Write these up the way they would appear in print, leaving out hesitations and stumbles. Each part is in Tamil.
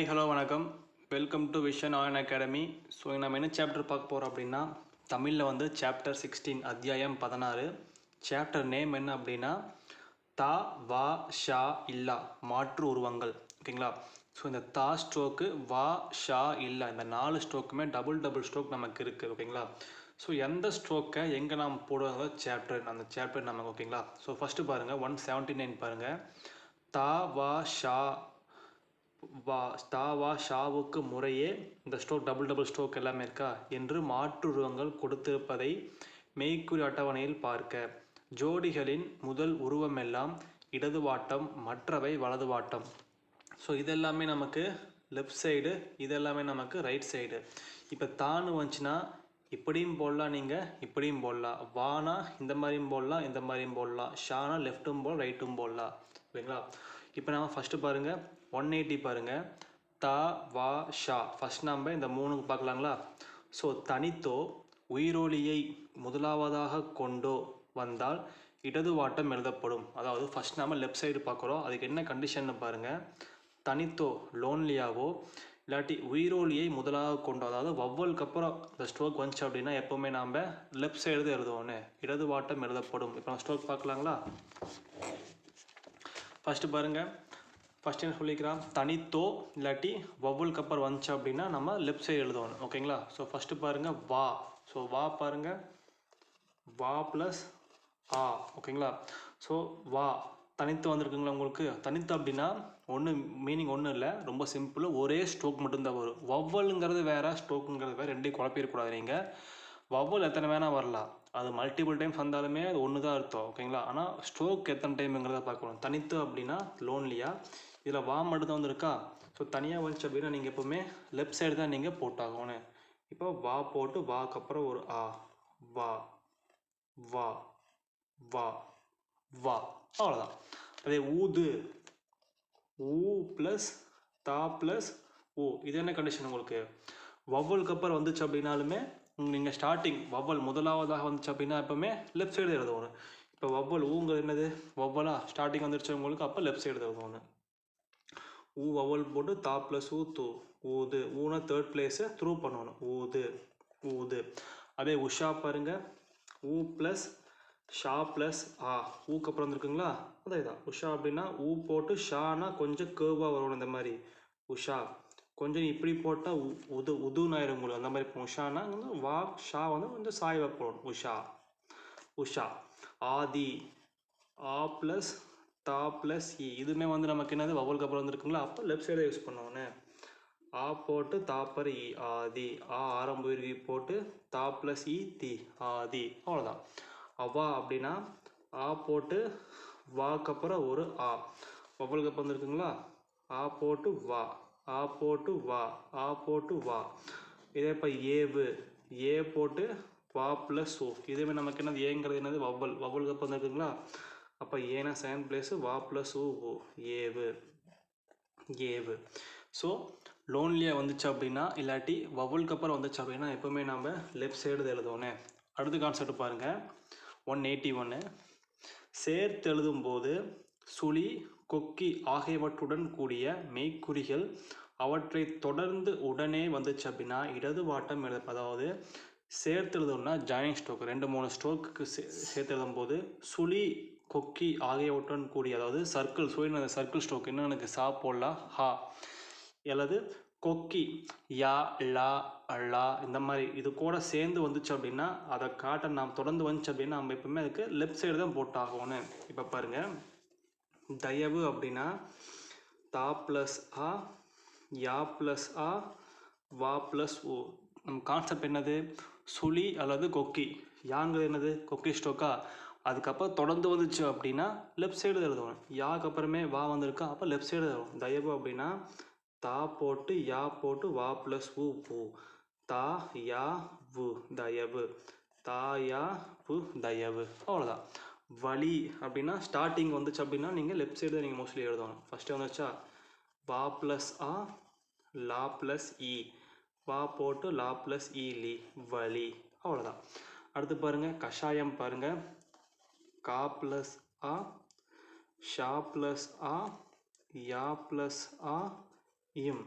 ஹாய் ஹலோ வணக்கம். Welcome to vision on academy. So நம்ம என்ன சாப்டர் பார்க்க போகிறோம் அப்படின்னா, தமிழில் வந்து சாப்டர் 16 அத்தியாயம் 16. சாப்டர் நேம் என்ன அப்படின்னா, தா வா ஷா இல்லா மாற்று உருவங்கள். ஓகேங்களா? ஸோ இந்த தா ஸ்ட்ரோக்கு, வா ஷா இல்லா இந்த 4 ஸ்ட்ரோக்குமே டபுள் ஸ்ட்ரோக் நமக்கு இருக்குது. ஓகேங்களா? ஸோ எந்த ஸ்ட்ரோக்கை எங்கே நாம் போடுவாங்க அந்த சாப்டர் நமக்கு. ஓகேங்களா? ஸோ ஃபஸ்ட்டு பாருங்கள் 179 பாருங்கள். தா வா ஷா தா வா ஷாவுக்கு முறையே இந்த ஸ்ட்ரோக் டபுள் ஸ்ட்ரோக் எல்லாமே இருக்கா என்று மாற்றுருவங்கள் கொடுத்திருப்பதை மெய்க்குறி அட்டவணையில் பார்க்க. ஜோடிகளின் முதல் உருவமெல்லாம் இடது வாட்டம், மற்றவை வலது வாட்டம். ஸோ இதெல்லாமே நமக்கு லெஃப்ட் சைடு, இதெல்லாமே நமக்கு ரைட் சைடு. இப்போ தான்னு வந்துச்சுன்னா இப்படியும் போடலாம், நீங்கள் இப்படியும் போடலாம். வானா இந்த மாதிரியும் போடலாம், இந்த மாதிரியும் போடலாம். ஷானா லெஃப்ட்டும் போடலாம், ரைட்டும் போடலாம். ஓகேங்களா? இப்போ நம்ம ஃபஸ்ட்டு பாருங்கள் 180 பாருங்கள். தா வா ஷா ஃபஸ்ட் நம்ம இந்த 3 பார்க்கலாங்களா? ஸோ தனித்தோ உயிரொலியை முதலாவதாக கொண்டோ வந்தால் இடது வாட்டம் எழுதப்படும். அதாவது ஃபஸ்ட் நம்ம லெஃப்ட் சைடு பார்க்குறோம். அதுக்கு என்ன கண்டிஷன்னு பாருங்கள். தனித்தோ லோன்லியாவோ இல்லாட்டி உயிரோலியை முதலாக கொண்டோ, அதாவது வவ்வலுக்கு அப்புறம் இந்த ஸ்ட்ரோக் வந்துச்சு அப்படின்னா எப்போவுமே நாம் லெஃப்ட் சைடு தான் எழுதுவோன்னு. இடது வாட்டம் எழுதப்படும். இப்போ நம்ம ஸ்ட்ரோக் பார்க்கலாங்களா? ஃபஸ்ட்டு பாருங்கள். ஃபஸ்ட் என்ன சொல்லிக்கிறான், தனித்தோ இல்லாட்டி வவ்வலுக்கு அப்புறம் வந்துச்சு அப்படின்னா நம்ம லெஃப்ட் சைடு எழுதுவோம். ஓகேங்களா? ஸோ ஃபஸ்ட்டு பாருங்கள் வா. ஸோ வா பாருங்கள், வா ப்ளஸ் ஆ. ஓகேங்களா? ஸோ வா தனித்து வந்திருக்குங்களா உங்களுக்கு? தனித்து அப்படின்னா மீனிங் ஒன்றும் இல்லை, ரொம்ப சிம்பிள். ஒரே ஸ்ட்ரோக் மட்டும்தான் வரும். வவ்வலுங்கிறது வேறு, ஸ்ட்ரோக்குங்கிறது வேறு, ரெண்டையும் குழப்பிடக்கூடாது. நீங்கள் வவ்வல் எத்தனை வேணால் வரலாம், அது மல்டிபிள் டைம்ஸ் வந்தாலுமே அது ஒன்று தான் அர்த்தம். ஓகேங்களா? ஆனால் ஸ்ட்ரோக் எத்தனை டைம்ங்கிறத பார்க்கணும். தனித்து அப்படின்னா லோன்லியா, இதில் வா மட்டும் தான் வந்துருக்கா. ஸோ தனியாக வந்துச்சு அப்படின்னா நீங்கள் எப்போவுமே லெஃப்ட் சைடு தான் நீங்கள் போட்டாகணும். இப்போ வா போட்டு வாக்கு அப்புறம் ஒரு ஆ, வா வா வா வா, அவ்வளோதான். அதே ஊது, ஊ ப்ளஸ் தா ப்ளஸ் ஓ. இது என்ன கண்டிஷன் உங்களுக்கு? வவ்வலுக்கு அப்புறம் வந்துச்சு அப்படின்னாலுமே நீங்கள் ஸ்டார்டிங் வவ்வல் முதலாவதாக வந்துச்சு அப்படின்னா எப்போவுமே லெஃப்ட் சைடு எழுதணும். இப்போ வவ்வல் ஊங்கிறது என்னது? வவ்வலா ஸ்டார்டிங் வந்துருச்சு உங்களுக்கு, அப்போ லெஃப்ட் சைடு எழுதணும். ஊ வவ்வல் போட்டு தா ப்ளஸ் ஊ தூ, ஊது. ஊனா தேர்ட் பிளேஸை த்ரூ பண்ணணும். ஊது ஊது. அதே உஷா பாருங்க, ஊ ப்ளஸ் ஷா ப்ளஸ் ஆ. ஊக்கு அப்புறம் வந்துருக்குங்களா, அதே தான் உஷா. அப்படின்னா ஊ போட்டு ஷானா கொஞ்சம் கேர்வாக வரணும். இந்த மாதிரி உஷா. கொஞ்சம் இப்படி போட்டால் உதுன்னு ஆயிரும் உங்களுக்கு. அந்த மாதிரி உஷானா வா ஷா வந்து கொஞ்சம் சாய்வாக போடணும். உஷா உஷா. ஆதி, ஆ ப்ளஸ் தா ப்ளஸ் இ. இதுவுமே வந்து நமக்கு என்னது வவ்வலுக்கு அப்புறம் வந்துருக்குங்களா, அப்போ லெஃப்ட் சைடை யூஸ் பண்ணுவோன்னு. ஆ போட்டு தாப்பர் இ, ஆதி. ஆ ஆரம்ப உயிர்கி போட்டு தா ப்ளஸ் இ தி, ஆதி. அவ்வளோதான். அவ்வா அப்படின்னா ஆ போட்டு வாக்கு அப்புறம் ஒரு ஆ, வவ்வலுக்கு அப்புறம் வந்துருக்குங்களா, ஆ போட்டு வா, ஆ போட்டு வா, ஆ போட்டு வா. இதே இப்போ ஏவு, ஏ போட்டு வா ப்ளஸ் ஓ. இதுவே நமக்கு என்னது ஏங்கிறது என்னது வவ்வலுக்கு அப்புறம் வந்துருக்குங்களா, அப்போ ஏனா செகண்ட் பிளேஸு, வா ப்ளஸ் ஓ ஓ, ஏவு ஏவு. ஸோ லோன்லியாக வந்துச்சு அப்படின்னா இல்லாட்டி வவ்வலுக்கு அப்புறம் வந்துச்சு அப்படின்னா எப்போவுமே நம்ம லெஃப்ட் சைடு எழுதுவோன்னே. அடுத்த கான்செப்ட் பாருங்கள் 181. சேர்த்து எழுதும்போது சுழி, கொக்கி ஆகியவற்றுடன் கூடிய மெய்க்குறிகள் அவற்றை தொடர்ந்து உடனே வந்துச்சு அப்படின்னா இடது வாட்டம் அதாவது சேர்த்து எழுதணும்னா ஜாயினிங் ஸ்ட்ரோக் 2-3 ஸ்ட்ரோக்கு சேர்த்து எழுதும்போது சுழி, கொக்கி ஆகியவற்றுடன் கூடிய, அதாவது சர்க்கிள் சர்க்கிள் ஸ்ட்ரோக் இன்னும் எனக்கு சா போடலாம் ஹா, அல்லது கொக்கி யா லா லா இந்த மாதிரி இது கூட சேர்ந்து வந்துச்சு அப்படின்னா அதை காட்ட நாம் தொடர்ந்து வந்துச்சு அப்படின்னா நம்ம எப்பவுமே அதுக்கு லெஃப்ட் சைடு தான் போட்டாகணும்னு. இப்போ பாருங்கள், தயவு அப்படின்னா தா ப்ளஸ் ஆ, யா ப்ளஸ் ஆ, வா ப்ளஸ் ஓ. நம்ம கான்செப்ட் என்னது? சுழி அல்லது கொக்கி. யாங்கிறது என்னது? கொக்கி ஸ்ட்ரோக்கா. அதுக்கப்புறம் தொடர்ந்து வந்துச்சு அப்படின்னா லெஃப்ட் சைடு எழுதுவோம். யாக்கு அப்புறமே வா வந்திருக்கா, அப்போ லெஃப்ட் சைடு எழுதுவோம். தயவு அப்படின்னா தா போட்டு யா போட்டு வா ப்ளஸ் ஊ பூ, தா யா வு தயவு, தா யா வு தயவு. அவ்வளோதான். வலி அப்படின்னா ஸ்டார்டிங் வந்துச்சு அப்படின்னா நீங்கள் லெஃப்ட் சைடு தான் நீங்கள் மோஸ்ட்லி எழுதணும். ஃபஸ்ட்டு வந்துச்சா வா ப்ளஸ் ஆ, லா ப்ளஸ் இ, வா போட்டு லா ப்ளஸ் இ லி, வலி. அவ்வளோதான். அடுத்து பாருங்கள் கஷாயம் பாருங்கள். கா ப்ளஸ் ஆ, ஷா ப்ளஸ் ஆ, யா ப்ளஸ் ஆ, இம்.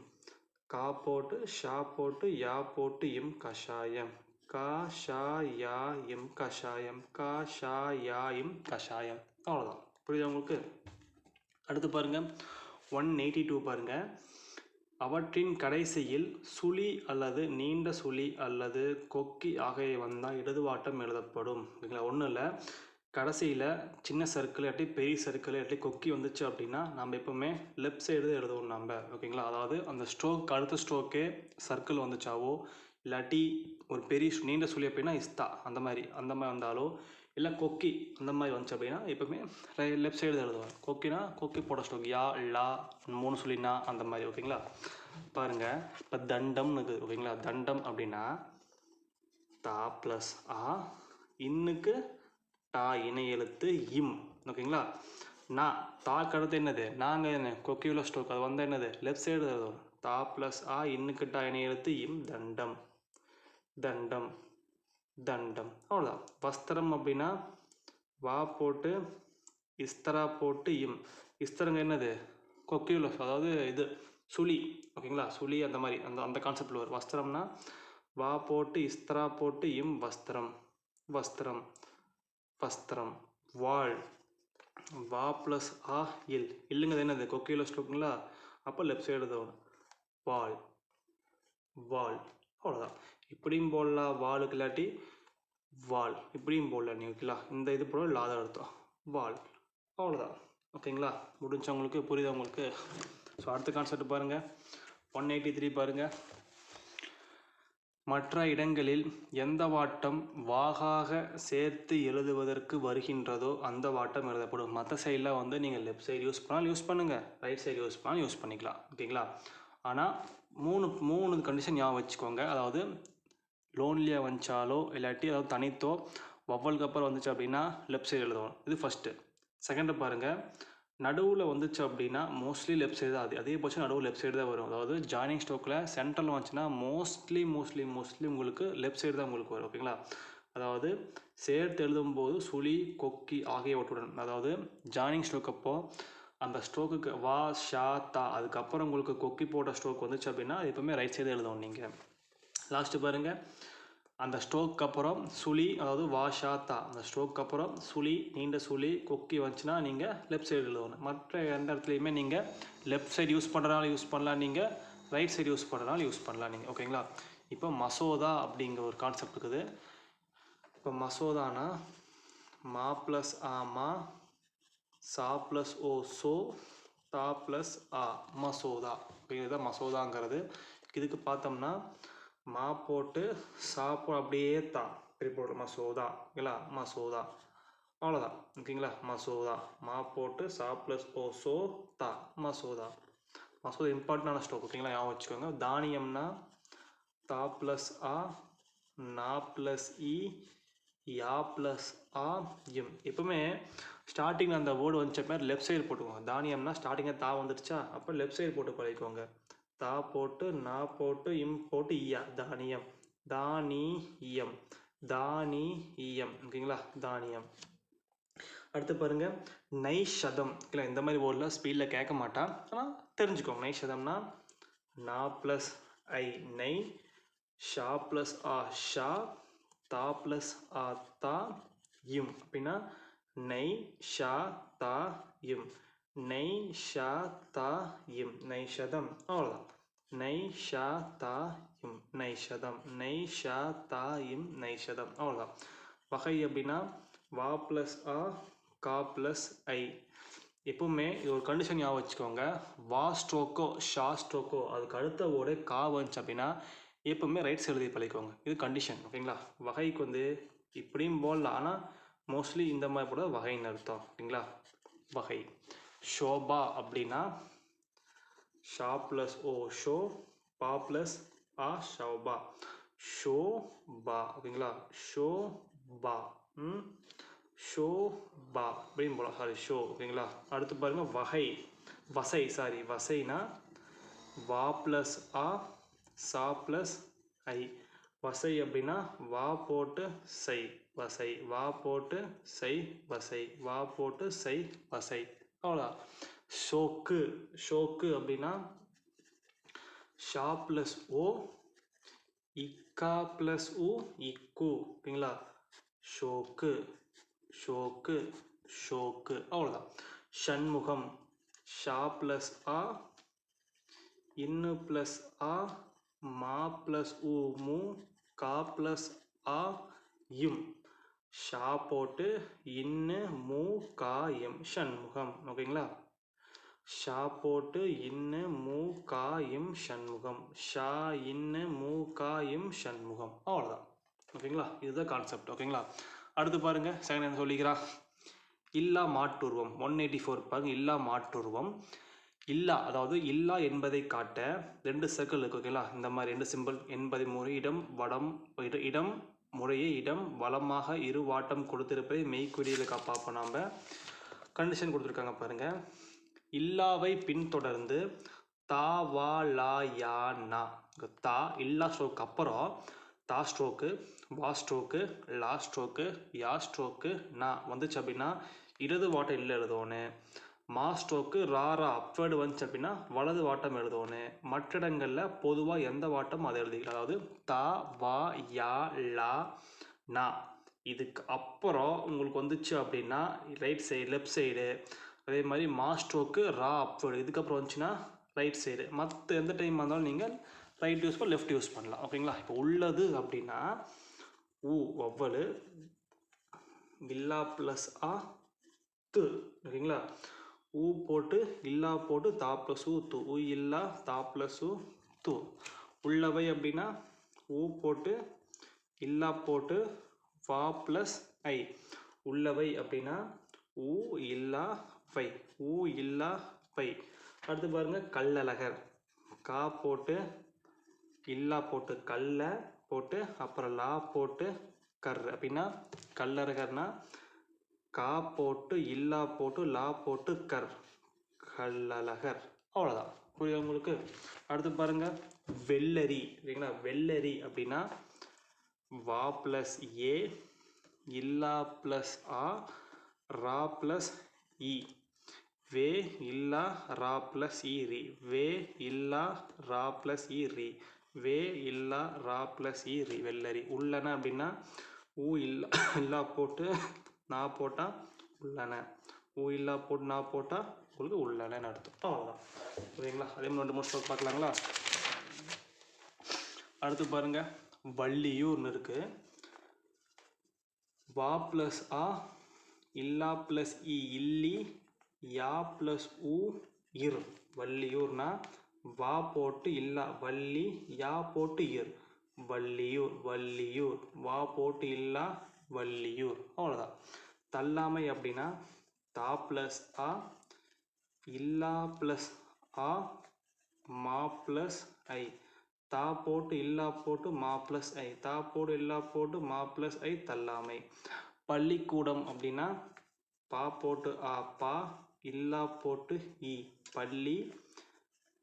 கா போட்டு ஷா போட்டு யா போட்டு இம் கஷாயம். கா ஷா யா இம் கஷாயம். கா ஷா யா இம் கஷாயம். அவ்வளோதான். புரியுதா உங்களுக்கு? அடுத்து பாருங்க 182 பாருங்க. அவற்றின் கடைசியில் சுழி அல்லது நீண்ட சுழி அல்லது கொக்கி ஆகியவை வந்தால் இடதுவாட்டம் எழுதப்படும். ஓகேங்களா? ஒன்றும் இல்லை, கடைசியில் சின்ன சர்க்கிள் இல்லாட்டி பெரிய சர்க்கிள் இல்லாட்டி கொக்கி வந்துச்சு அப்படின்னா நம்ம எப்போவுமே லெஃப்ட் சைடு தான் எழுதுவோம் நம்ம. ஓகேங்களா? அதாவது அந்த ஸ்ட்ரோக் அடுத்த ஸ்ட்ரோக்கே சர்க்கிள் வந்துச்சாவோ இல்லாட்டி ஒரு பெரிய நீண்ட சுழி அப்படின்னா இஸ்தா அந்த மாதிரி வந்தாலோ இல்லை கொக்கி அந்த மாதிரி வந்துச்சு அப்படின்னா எப்போவுமே லெஃப்ட் சைடு தான் எழுதுவாங்க. கொக்கினா கொக்கி போட ஸ்ட்ரோக் யா லா 3 சுழினா அந்த மாதிரி. ஓகேங்களா? பாருங்கள், இப்போ தண்டம்னு இருக்குது. ஓகேங்களா? தண்டம் அப்படின்னா தா ப்ளஸ் ஆ, இன்னுக்கு டா இணை எழுத்து இம். ஓகேங்களா? நான் தாக்கு அடுத்து என்னது நாங்கள் என்ன கொக்கியுள்ள ஸ்ட்ரோக் அது வந்து என்னது லெஃப்ட் சைடு எழுதுவோம். தா ப்ளஸ் ஆ, இன்னுக்கு டா இணை எழுத்து இம் தண்டம். தண்டம் தண்டம் அவ்வளோதான். வஸ்திரம் அப்படின்னா வா போட்டு இஸ்தரா போட்டு இம். இஸ்தரங்க என்னது கொக்கியுள்ள, அதாவது இது சுழி. ஓகேங்களா? சுழி அந்த மாதிரி அந்த கான்செப்டில் வரும். வஸ்திரம்னா வா போட்டு இஸ்தரா போட்டு இம் வஸ்திரம். வஸ்திரம் வஸ்திரம். வாழ் வா ப்ளஸ் ஆ இல். இல்லைங்கிறது என்னது கொக்கியுள்ள ஸ்ட்ரோக்குங்களா? அப்போ லெஃப்ட் சைடு தான் வாழ். வால். அவ்வளோதான். இப்படியும் போடலாம் வாளுக்கு, இல்லாட்டி வால் இப்படியும் போடலாம் நீ. ஓகேங்களா? இந்த இது போட இல்லாத அர்த்தம் வால். அவ்வளோதான். ஓகேங்களா? முடிஞ்சவங்களுக்கு புரியுதா உங்களுக்கு? ஸோ அடுத்த கான்செப்ட் பாருங்கள் 183 பாருங்கள். மற்ற இடங்களில் எந்த வாட்டம் வாகாக சேர்த்து எழுதுவதற்கு வருகின்றதோ அந்த வாட்டம் எழுதப்படும். மற்ற சைடில் வந்து நீங்கள் லெஃப்ட் சைடு யூஸ் பண்ணாலும் யூஸ் பண்ணுங்கள், ரைட் சைடு யூஸ் பண்ணாலும் யூஸ் பண்ணிக்கலாம். ஓகேங்களா? ஆனால் மூணு கண்டிஷன் ஞாபகம் வச்சுக்கோங்க. அதாவது லோன்லியாக வந்துச்சாலோ இல்லாட்டி அதாவது தனித்தோ வவ்வலுக்கு அப்புறம் வந்துச்சு அப்படின்னா லெஃப்ட் சைடு எழுதுவோம். இது ஃபஸ்ட்டு. செகண்டு பாருங்கள், நடுவில் வந்துச்சு அப்படின்னா மோஸ்ட்லி லெஃப்ட் சைடு தான். அதே போச்சு நடுவில் லெஃப்ட் சைடு தான் வரும். அதாவது ஜாயினிங் ஸ்ட்ரோக்கில் சென்டரில் வந்துச்சுன்னா மோஸ்ட்லி உங்களுக்கு லெஃப்ட் சைடு தான் உங்களுக்கு வரும். ஓகேங்களா? அதாவது சேர்த்து எழுதும்போது சுழி கொக்கி ஆகியவற்றுடன், அதாவது ஜாயினிங் ஸ்ட்ரோக் அப்போ அந்த ஸ்ட்ரோக்குக்கு வா ஷா தா அதுக்கப்புறம் உங்களுக்கு கொக்கி போட்ட ஸ்ட்ரோக் வந்துச்சு அப்படின்னா எப்போவுமே ரைட் சைடு எழுதணும் நீங்கள். லாஸ்ட்டு பாருங்கள், அந்த ஸ்ட்ரோக்கு அப்புறம் சுழி, அதாவது வா ஷா தா, அந்த ஸ்ட்ரோக்கு அப்புறம் சுழி நீண்ட சுழி கொக்கி வந்துச்சுன்னா நீங்கள் லெஃப்ட் சைடு எழுதணும். மற்ற எந்த இடத்துலையுமே நீங்கள் லெஃப்ட் சைடு யூஸ் பண்ணுறனால யூஸ் பண்ணலாம், நீங்கள் ரைட் சைடு யூஸ் பண்ணுறனால யூஸ் பண்ணலாம் நீங்கள். ஓகேங்களா? இப்போ மசோதா அப்படிங்கிற ஒரு கான்செப்ட் இருக்குது. இப்போ மசோதானா மா ப்ளஸ் ஆ மா, சா ப்ளஸ் ஓ சோ, தா ப்ளஸ் ஆ மசோதா. அப்படிங்கிறது மசோதாங்கிறது. இதுக்கு பார்த்தோம்னா மா போட்டு சா அப்படியே தா இப்படி போட்டு மசோதா. ஓகேங்களா? மசோதா. அவ்வளோதான். ஓகேங்களா? மசோதா. மா போட்டு சா ப்ளஸ் ஓ சோ தா மசோதா. மசோதா இம்பார்ட்டண்டான ஸ்ட்ரோக். ஓகேங்களா? ஞாபகம் வச்சுக்கோங்க. தானியம்னா தா ப்ளஸ் ஆ, நா ப்ளஸ் இ, யா ப்ளஸ் ஆ இம். எப்பவுமே ஸ்டார்டிங்கில் அந்த வேர்டு வந்துச்ச மாதிரி லெஃப்ட் சைடு போட்டுக்கோங்க. தானியம்னா ஸ்டார்டிங்கில் தா வந்துடுச்சா அப்போ லெஃப்ட் சைடு போட்டு பழகிக்கோங்க. தா போட்டு நா போட்டு இம் போட்டு இயா தானியம். தானியம் தானியம். ஓகேங்களா? தானியம். அடுத்து பாருங்க நைஷதம். ஓகேங்களா? இந்த மாதிரி வேர்டில் ஸ்பீடில் கேட்க மாட்டான், ஆனால் தெரிஞ்சுக்கோங்க. நைஷதம்னா நா ப்ளஸ் ஐ நை, ஷா ப்ளஸ் ஆ ஷா, தா ப்ளஸ் ஆ தா இம். அப்படின்னா நை ஷா தா இம். நை ஷா தா இம் நைஷதம். அவ்வளோதான். நை ஷா தா இம் நைஷதம். நை ஷா தா இம் நைஷதம். அவ்வளோதான். வகை அப்படின்னா வா ப்ளஸ் ஆ கா ப்ளஸ் ஐ. எப்பவுமே இது ஒரு கண்டிஷன் ஞாபகம் வச்சுக்கோங்க. வா ஸ்ட்ரோக்கோ ஷா ஸ்ட்ரோக்கோ அதுக்கு அடுத்த ஒரு கா வந்துச்சு அப்படின்னா எப்பவுமே ரைட் சைடு எழுதி பழகிக்கோங்க. இது கண்டிஷன். ஓகேங்களா? வகைக்கு வந்து இப்படியும் போடலாம், ஆனால் மோஸ்ட்லி இந்த மாதிரி போட வகைன்னு அர்த்தம். ஓகேங்களா? வகை. ஷோபா அப்படின்னா ஷா ப்ளஸ் ஓ ஷோ, பா ப்ளஸ் ஆ ஷோபா. ஷோ பா. ஓகேங்களா? ஷோ பா. ஷோ பா அப்படின்னு போகலாம். Sorry show. ஓகேங்களா? அடுத்து பாருங்கள் வகை. வசை. சாரி வசைனா வா ப்ளஸ் ஆ சா ப்ளஸ் ஐ. வசை அப்படின்னா வா போட்டு சை வசை. வா போட்டு சை வசை. வா போட்டு சை வசை. அவ்வளோதான். ஷோக்கு. ஷோக்கு அப்படின்னா ஷா ப்ளஸ் ஓ, இக்கா ப்ளஸ் உ, இக்கு. ஓகேங்களா? ஷோக்கு, ஷோக்கு, ஷோக்கு. அவ்வளோதான். ஷண்முகம், ஷா ப்ளஸ் ஆ, இன்னு ப்ளஸ் ஆ, மா ப்ளஸ் உ மு, கா ப்ளஸ் ஆ இம். ஷா போட்டு இன்னு மு கா எம் ஷண்முகம். ஓகேங்களா? ஷா போட்டு இன்னு மு கா எம் ஷண்முகம். ஷா இன்னு மு கா எம் ஷண்முகம். அவ்வளோதான். ஓகேங்களா? இதுதான் கான்செப்ட். ஓகேங்களா? அடுத்து பாருங்க, செகண்ட் என்ன சொல்லிக்கிறா? இல்லா மாற்றுருவம் 184 பாருங்க. இல்லா மாற்றுருவம். இல்லா அதாவது இல்லா என்பதை காட்ட 2 சர்க்கிள் இருக்கு. ஓகேங்களா? இந்த மாதிரி 2 சிம்பிள் என்பதை முறை இடம் முறையே இடம் வலமாக இரு வாட்டம் கொடுத்திருப்பதை மெய்க்குறியில் பார்ப்போம். நாம் கண்டிஷன் கொடுத்துருக்காங்க பாருங்க. இல்லாவை பின்தொடர்ந்து தா வா லா யா நா. தா இல்லா ஸ்ட்ரோக்கு அப்புறம் தா ஸ்ட்ரோக்கு, வா ஸ்ட்ரோக்கு, லா ஸ்ட்ரோக்கு, யா ஸ்ட்ரோக்கு, நா வந்துச்சு அப்படின்னா இடது வாட்டம் இல்லை எழுதணும். மா ஸ்ட்ரோக்கு ராரா அப்வேர்டு வந்துச்சு அப்படின்னா வலது வாட்டம் எழுதணும். மற்ற இடங்களில் பொதுவாக எந்த வாட்டம் அதை எழுதிக்கலாம். அதாவது தா வா யா லா நா. இதுக்கு அப்புறம் உங்களுக்கு வந்துச்சு அப்படின்னா ரைட் சைடு, லெஃப்ட் சைடு. அதே மாதிரி மா ஸ்ட்ரோக்கு ரா அப்வேர்டு. இதுக்கப்புறம் வந்துச்சுன்னா ரைட் சைடு. மற்ற எந்த டைம் வந்தாலும் நீங்கள் ரைட் யூஸ் பண்ண, லெஃப்ட் யூஸ் பண்ணலாம். ஓகேங்களா? இப்போ உள்ளது அப்படின்னா ஊ வவ்வலு, இல்லா ப்ளஸ் ஆ து. ஓகேங்களா? ஊ போட்டு இல்லா போட்டு தா ப்ளஸ் ஊ து. ஊ இல்லா தா ப்ளஸ் ஊ து. உள்ளவை அப்படின்னா ஊ போட்டு இல்லா போட்டு வா ப்ளஸ் ஐ. உள்ளவை அப்படின்னா ஊ இல்லா வை. ஊ இல்லா வை. அடுத்து பாருங்க, கல்லழகர். கா போட்டு இல்லா போட்டு கல்ல போட்டு அப்புறம் லா போட்டு கர் அப்படின்னா கல்லழகர்னா கா போட்டு இல்லா போட்டு லா போட்டு கர், கல்லழகர். அவ்வளோதான். புரியுது உங்களுக்கு? அடுத்து பாருங்க, வெள்ளரி. சரிங்களா? வெள்ளரி அப்படின்னா வா ப்ளஸ் ஏ, இல்லா ப்ளஸ் ஆ, ரா ப்ளஸ் இ. வே இல்லா ரா ப்ளஸ் இ ரி. வே இல்லா ரா ப்ளஸ் இ ரி. வே இல்லா ரா ப்ளஸ் இ ரி. வெள்ளரி. உள்ளன அப்படின்னா ஊ இல்லா இல்லா போட்டு நா போட்டால் உள்ளன. ஊ இல்லா போட்டு நா போட்டால் உங்களுக்கு உள்ளனன்னு அர்த்தம். அவ்வளோதான். ஓகேங்களா? அதே மாதிரி 2 3 பார்க்கலாங்களா? அடுத்து பாருங்க, வள்ளியூர்னு இருக்கு. வா ப்ளஸ் ஆ, இல்லா ப்ளஸ் இ இல்லி, யா ப்ளஸ் ஊ இர். வள்ளியூர்னா வா போட்டு இல்லா வள்ளி, யா போட்டு இர். வள்ளியூர், வள்ளியூர். வா போட்டு இல்லா வள்ளியூர். அவ்வளோதான். தள்ளாமை அப்படின்னா தா ப்ளஸ் ஆ, இல்லா ப்ளஸ் ஆ, மா ப்ளஸ் ஐ. தா போட்டு இல்லா போட்டு மா ப்ளஸ் ஐ. தா போட்டு இல்லா போட்டு மா ப்ளஸ் ஐ தள்ளாமை. பள்ளிக்கூடம் அப்படின்னா பா போட்டு ஆ பா, இல்லா போட்டு இ பள்ளி,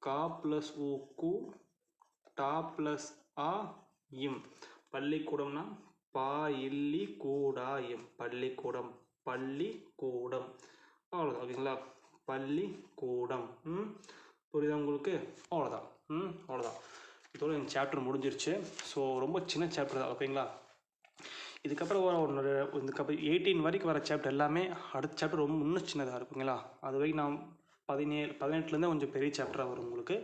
கா ப்ளஸ் ஊ கு, டா ப்ளஸ் ஆ இம். பள்ளிக்கூடம்னா பா இல்லி கூடா இம். பள்ளிக்கூடம், பள்ளிக்கூடம். அவ்வளோதான். ஓகேங்களா? பள்ளிக்கூடம். புரியுதா உங்களுக்கு? அவ்வளோதான். அவ்வளோதான். இதோட இந்த சாப்டர் முடிஞ்சிருச்சு. ஸோ ரொம்ப சின்ன சாப்டர் தான். ஓகேங்களா? இதுக்கப்புறம் ஒரு இதுக்கப்புறம் 18 வரைக்கும் வர சாப்டர் எல்லாமே அடுத்த சாப்டர் ரொம்ப இன்னும் சின்னதாக இருக்குங்களா? அது வரைக்கும் நான் 18 கொஞ்சம் பெரிய சாப்டராக வரும் உங்களுக்கு.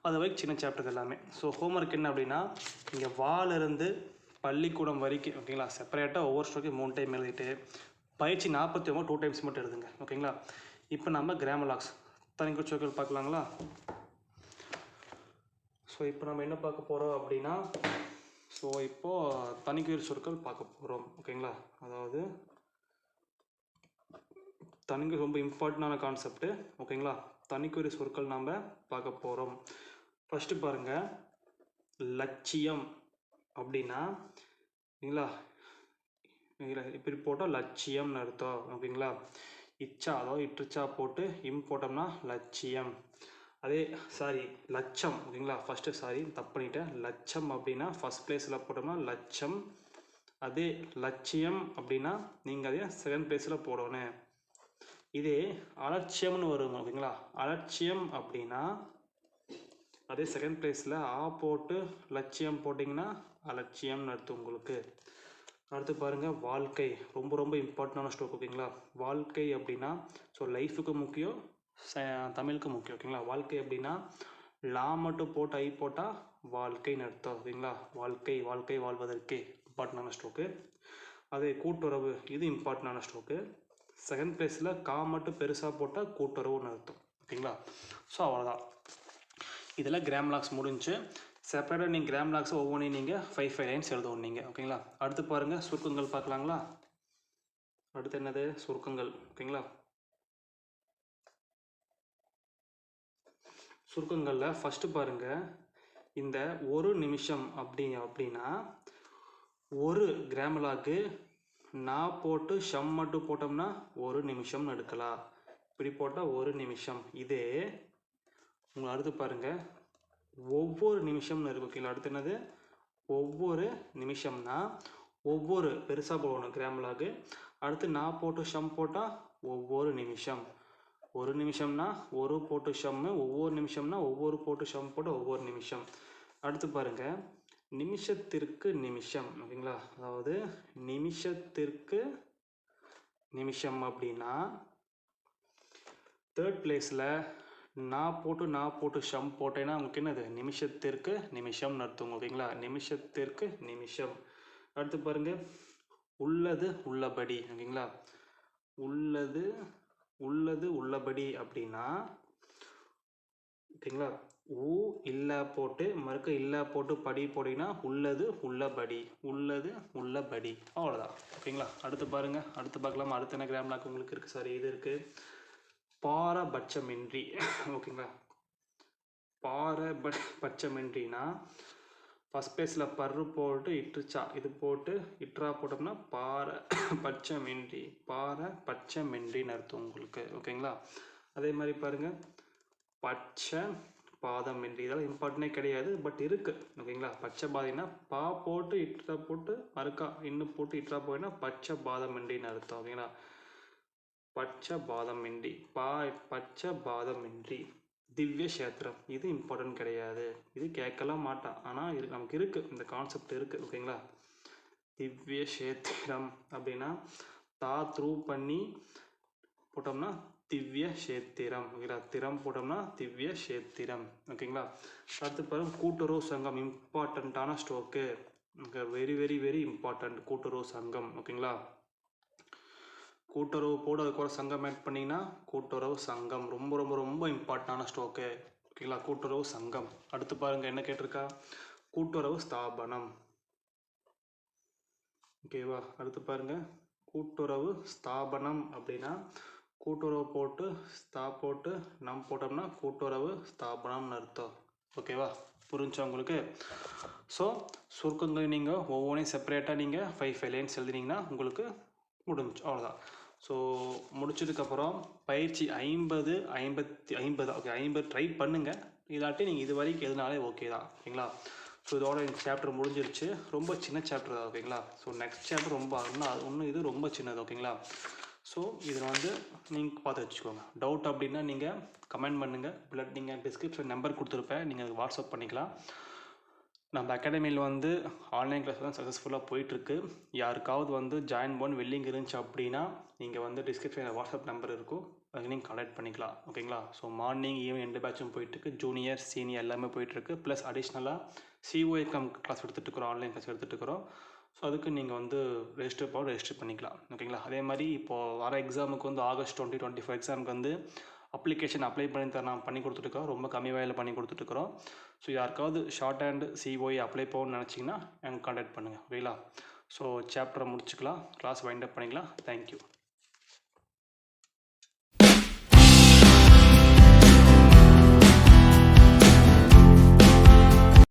அது வரைக்கும் சின்ன சாப்டர் எல்லாமே. ஸோ ஹோம்ஒர்க் என்ன அப்படின்னா, இங்கே வாலிருந்து பள்ளிக்கூடம் வரைக்கும் ஓகேங்களா, செப்பரேட்டாக ஒவ்வொரு ஸ்டோரியும் 3 டைம் எழுதிட்டு பயிற்சி 49 2 டைம்ஸ் மட்டும் எழுதுங்க. ஓகேங்களா? இப்போ நம்ம கிராமர் லாக்ஸ் தனிக்குறி சொற்கள் பார்க்கலாங்களா? ஸோ இப்போ நம்ம என்ன பார்க்க போகிறோம் அப்படின்னா, ஸோ இப்போது தனிக்குறி சொற்கள் பார்க்க போகிறோம். ஓகேங்களா? அதாவது தனிக்குறி ரொம்ப இம்பார்ட்டண்டான கான்செப்ட்டு. ஓகேங்களா? தனிக்குறி சொற்கள் நாம் பார்க்க போகிறோம். ஃபஸ்ட்டு பாருங்கள், லட்சியம் அப்படின்னா ஓகேங்களா, இப்படி போட்டால் லட்சியம்னு அர்த்தம். ஓகேங்களா? இச்சா அதாவது இட்டுச்சா போட்டு இம் போட்டோம்னா லட்சியம். அதே லட்சம். ஓகேங்களா? ஃபஸ்ட்டு தப்பு பண்ணிட்டேன். லட்சம் அப்படின்னா ஃபஸ்ட் பிளேஸில் போட்டோம்னா லட்சம். அதே லட்சியம் அப்படின்னா நீங்கள் அதே செகண்ட் பிளேஸில் போடணும். இதே அலட்சியம்னு வருங்க. ஓகேங்களா? அலட்சியம் அப்படின்னா அதே செகண்ட் ப்ளேஸில் ஆ போட்டு லட்சியம் போட்டிங்கன்னா அலட்சியம்னு அர்த்தம் உங்களுக்கு. அடுத்து பாருங்கள் வாழ்க்கை, ரொம்ப ரொம்ப இம்பார்ட்டண்டான ஸ்ட்ரோக் ஓகேங்களா. வாழ்க்கை அப்படின்னா ஸோ லைஃபுக்கு முக்கியம், தமிழுக்கு முக்கியம் ஓகேங்களா. வாழ்க்கை அப்படின்னா லா மட்டும் போட்டு ஐ போட்டால் வாழ்க்கைன்னு அர்த்தம் ஓகேங்களா. வாழ்க்கை, வாழ்க்கை வாழ்வதற்கே இம்பார்ட்டண்டான ஸ்ட்ரோக்கு. அதே கூட்டுறவு, இது இம்பார்ட்டண்டான ஸ்ட்ரோக்கு. செகண்ட் ப்ளேஸில் கா மட்டும் பெருசாக போட்டால் கூட்டுறவுன்னு அர்த்தம் ஓகேங்களா. ஸோ அவ்வளோதான், இதெல்லாம் கிராம் லாக்ஸ் முடிஞ்சு. செப்பரேட்டாக நீங்கள் கிராம் லாக்ஸ் ஒவ்வொன்றையும் நீங்கள் 5 லைன்ஸ் எழுதணும் நீங்கள் ஓகேங்களா. அடுத்து பாருங்கள் சுருக்கங்கள் பார்க்கலாங்களா. அடுத்து என்னது சுருக்கங்கள் ஓகேங்களா. சுருக்கங்களில் ஃபஸ்ட்டு பாருங்கள், இந்த ஒரு நிமிஷம் அப்படின்னா ஒரு கிராமலாக்கு நான் போட்டு ஷம் மட்டும் போட்டோம்னா ஒரு நிமிஷம்னு எடுக்கலாம். இப்படி போட்டால் ஒரு நிமிஷம். இதே உங்களை அடுத்து பாருங்கள் ஒவ்வொரு நிமிஷம்னு இருக்கு ஓகேங்களா. அடுத்து என்னது ஒவ்வொரு நிமிஷம்னா ஒவ்வொரு பெருசாக போடணும் கிராமலாக்கு. அடுத்து நான் போட்டு ஷம் போட்டால் ஒவ்வொரு நிமிஷம். ஒரு நிமிஷம்னா ஒரு போட்டு ஷம்மு, ஒவ்வொரு நிமிஷம்னா ஒவ்வொரு போட்டு ஷம் போட்டு ஒவ்வொரு நிமிஷம். அடுத்து பாருங்கள் நிமிஷத்திற்கு நிமிஷம் ஓகேங்களா. அதாவது நிமிஷத்திற்கு நிமிஷம் அப்படின்னா தேர்ட் ப்ளேஸில் நான் போட்டு ஷம் போட்டேன்னா உங்களுக்கு என்னது நிமிஷத்திற்கு நிமிஷம்னு அர்த்தம் ஓகேங்களா. நிமிஷத்திற்கு நிமிஷம். அடுத்து பாருங்கள் உள்ளது உள்ளபடி ஓகேங்களா. உள்ளது உள்ளபடி அப்படின்னா ஓகேங்களா. ஊ இல்லை போட்டு மறுக்க இல்லை போட்டு படி போட்டிங்கன்னா உள்ளது உள்ளபடி, உள்ளது உள்ளபடி, அவ்வளோதான் ஓகேங்களா. அடுத்து பாருங்கள், அடுத்து பார்க்கலாமா. அடுத்து என்ன கிராம் லாக் உங்களுக்கு இருக்குது, சாரி இது இருக்குது பாரபட்சமின்றி ஓகேங்களா. பாரபட்சமின்றினா ஃபஸ்ட் ப்ளேஸில் பர்ரு போட்டு இட்டுச்சா இது போட்டு இட்ரா போட்டோம்னா பாரபட்சமின்றின்னு அர்த்தம் உங்களுக்கு ஓகேங்களா. அதே மாதிரி பாருங்கள் பச்சை பாதமின்றி, இதெல்லாம் இம்பார்ட்டனே கிடையாது பட் இருக்குது ஓகேங்களா. பச்சை பாதினா பா போட்டு இட்ரா போட்டு மறுக்கா இன்னும் போட்டு இட்ரா போயின்னா பச்சை பாதமின்றின்னு அர்த்தம் ஓகேங்களா. பச்சை பாதமின்றி, பச்சை பாதமின்றி. திவ்ய சேத்திரம், இது இம்பார்ட்டன்ட் கிடையாது, இது கேட்கலாம் மாட்டான், ஆனால் நமக்கு இருக்குது, இந்த கான்செப்ட் இருக்குது ஓகேங்களா. திவ்ய சேத்திரம் அப்படின்னா தா த்ரூ பண்ணி போட்டோம்னா திவ்ய சேத்திரம் ஓகேங்களா. திறம் போட்டோம்னா திவ்ய சேத்திரம் ஓகேங்களா. அடுத்து பாருங்க கூட்டுறவு சங்கம், இம்பார்ட்டண்ட்டான stroke, very very very important கூட்டுறவு சங்கம் ஓகேங்களா. கூட்டுறவு போடு அதுக்கு ஒரு சங்கம் ஆட் பண்ணிங்கன்னா கூட்டுறவு சங்கம், ரொம்ப ரொம்ப ரொம்ப இம்பார்ட்டண்டான ஸ்ட்ரோக்கு ஓகேங்களா. கூட்டுறவு சங்கம். அடுத்து பாருங்கள் என்ன கேட்டிருக்கா, கூட்டுறவு ஸ்தாபனம் ஓகேவா. அடுத்து பாருங்கள் கூட்டுறவு ஸ்தாபனம் அப்படின்னா கூட்டுறவு போட்டு போட்டு நம் போட்டோம்னா கூட்டுறவு ஸ்தாபனம்னு அர்த்தம் ஓகேவா. புரிஞ்சா உங்களுக்கு. ஸோ சுருக்கங்கள் நீங்கள் ஒவ்வொன்றையும் செப்பரேட்டாக நீங்கள் 5 லைன்ஸ் எழுதினீங்கன்னா உங்களுக்கு முடிஞ்சு, அவ்வளோதான். ஸோ முடிச்சதுக்கப்புறம் பயிற்சி 50 ஓகே 50 ட்ரை பண்ணுங்கள், இல்லாட்டி நீங்கள் இது வரைக்கும் எதுனாலே ஓகே தான் ஓகேங்களா. ஸோ இதோட இந்த சாப்டர் முடிஞ்சிருச்சு, ரொம்ப சின்ன சாப்டர் தான் ஓகேங்களா. ஸோ நெக்ஸ்ட் சாப்டர் ரொம்ப இன்னும் இது ரொம்ப சின்னது ஓகேங்களா. ஸோ இதில் நீங்கள் பார்த்து வச்சுக்கோங்க. டவுட் அப்படின்னா நீங்கள் கமெண்ட் பண்ணுங்கள், இல்லை நீங்கள் டிஸ்கிரிப்ஷன் நம்பர் கொடுத்துருப்பேன், நீங்கள் அதுக்கு வாட்ஸ்அப் பண்ணிக்கலாம். நம்ம அகாடமியில் ஆன்லைன் கிளாஸ் தான் சக்ஸஸ்ஃபுல்லாக போயிட்டுருக்கு. யாருக்காவது ஜாயின் பண்ண வெல்லிங் இருந்துச்சு அப்படின்னா நீங்கள் டிஸ்கிரிப்ஷனில் வாட்ஸ்அப் நம்பர் இருக்கும், அதுக்கு நீங்கள் கான்டாக்ட் பண்ணிக்கலாம் ஓகேங்களா. ஸோ மார்னிங் ஈவினிங் 2 பேட்சும் போயிட்டுருக்கு, ஜூனியர் சீனியர் எல்லாமே போயிட்டுருக்கு. ப்ளஸ் அடிஷ்னலாக சிஓஏகம் கிளாஸ் எடுத்துகிட்டுருக்குறோம், ஆன்லைன் கிளாஸ் எடுத்துகிட்டுருக்குறோம். ஸோ அதுக்கு நீங்கள் ரெஜிஸ்டர் பண்ணிக்கலாம் ஓகேங்களா. அதே மாதிரி இப்போது வர எக்ஸாமுக்கு ஆகஸ்ட் 2025 எக்ஸாமுக்கு அப்ளிகேஷன் அப்ளை பண்ணி கொடுத்துட்ருக்கோம், ரொம்ப கம்மி விலையில் பண்ணி கொடுத்துட்ருக்குறோம். ஸோ யாருக்காவது ஷார்ட் ஹேண்ட் சிஓஏ அப்ளை போகணும்னு நினச்சிங்கன்னா எனக்கு கான்டாக்ட் பண்ணுங்கள் ஓகேங்களா. ஸோ சாப்டரை முடிச்சுக்கலாம், கிளாஸ் வைண்ட் அப் பண்ணிக்கலாம். தேங்க்யூ.